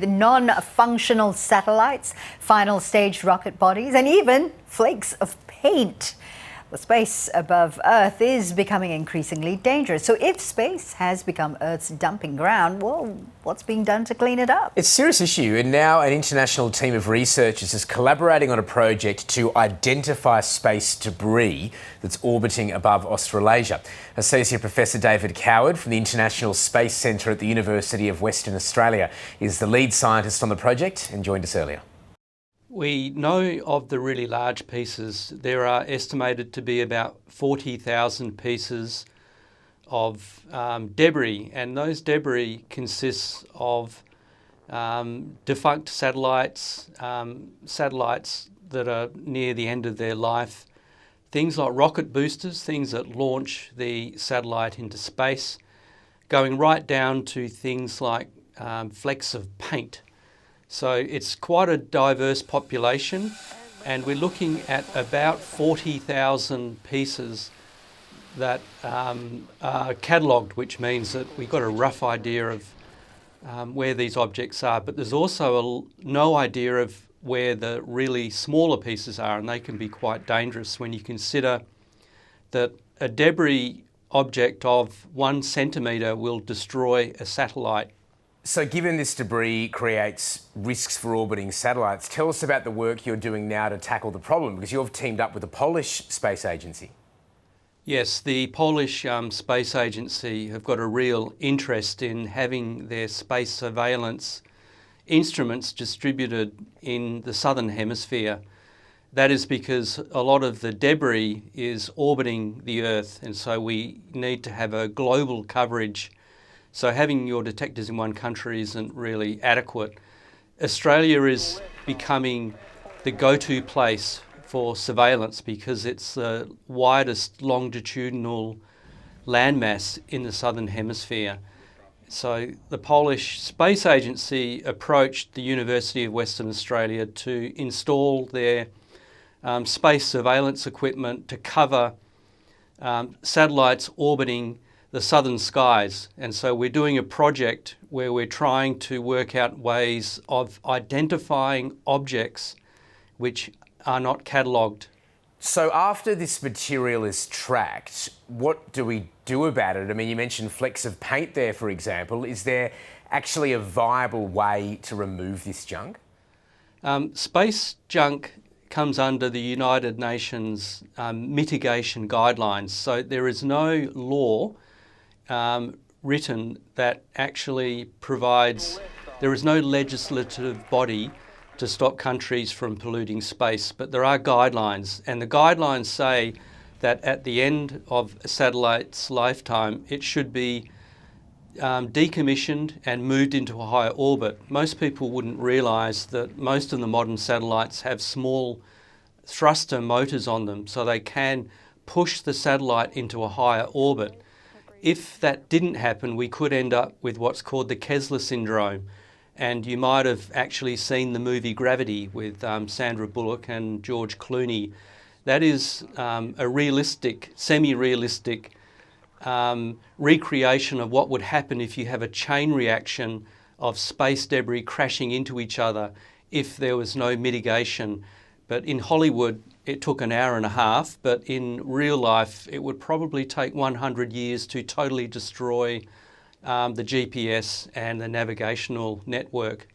the non-functional satellites, final stage rocket bodies, and even flakes of paint. The space above Earth is becoming increasingly dangerous. So if space has become Earth's dumping ground, well, what's being done to clean it up? It's a serious issue, and now an international team of researchers is collaborating on a project to identify space debris that's orbiting above Australasia. Associate Professor David Coward from the International Space Centre at the University of Western Australia is the lead scientist on the project and joined us earlier. We know of the really large pieces. There are estimated to be about 40,000 pieces of debris, and those debris consists of defunct satellites, satellites that are near the end of their life, things like rocket boosters, things that launch the satellite into space, going right down to things like flecks of paint. So it's quite a diverse population, and we're looking at about 40,000 pieces that are catalogued, which means that we've got a rough idea of where these objects are, but there's also no idea of where the really smaller pieces are, and they can be quite dangerous when you consider that a debris object of 1 centimetre will destroy a satellite. So given this debris creates risks for orbiting satellites, tell us about the work you're doing now to tackle the problem, because you've teamed up with the Polish Space Agency. Yes, the Polish Space Agency have got a real interest in having their space surveillance instruments distributed in the southern hemisphere. That is because a lot of the debris is orbiting the Earth, and so we need to have a global coverage. So having your detectors in one country isn't really adequate. Australia is becoming the go-to place for surveillance because it's the widest longitudinal landmass in the southern hemisphere. So the Polish Space Agency approached the University of Western Australia to install their space surveillance equipment to cover satellites orbiting the southern skies. And so we're doing a project where we're trying to work out ways of identifying objects which are not catalogued. So after this material is tracked, what do we do about it? I mean, you mentioned flecks of paint there, for example. Is there actually a viable way to remove this junk? Space junk comes under the United Nations mitigation guidelines. So there is no law written that actually provides, there is no legislative body to stop countries from polluting space, but there are guidelines, and the guidelines say that at the end of a satellite's lifetime it should be decommissioned and moved into a higher orbit. Most people wouldn't realise that most of the modern satellites have small thruster motors on them, so they can push the satellite into a higher orbit. If that didn't happen, we could end up with what's called the Kessler syndrome. And you might have actually seen the movie Gravity with Sandra Bullock and George Clooney. That is a realistic, semi-realistic recreation of what would happen if you have a chain reaction of space debris crashing into each other if there was no mitigation. But in Hollywood, it took an hour and a half, but in real life, it would probably take 100 years to totally destroy the GPS and the navigational network.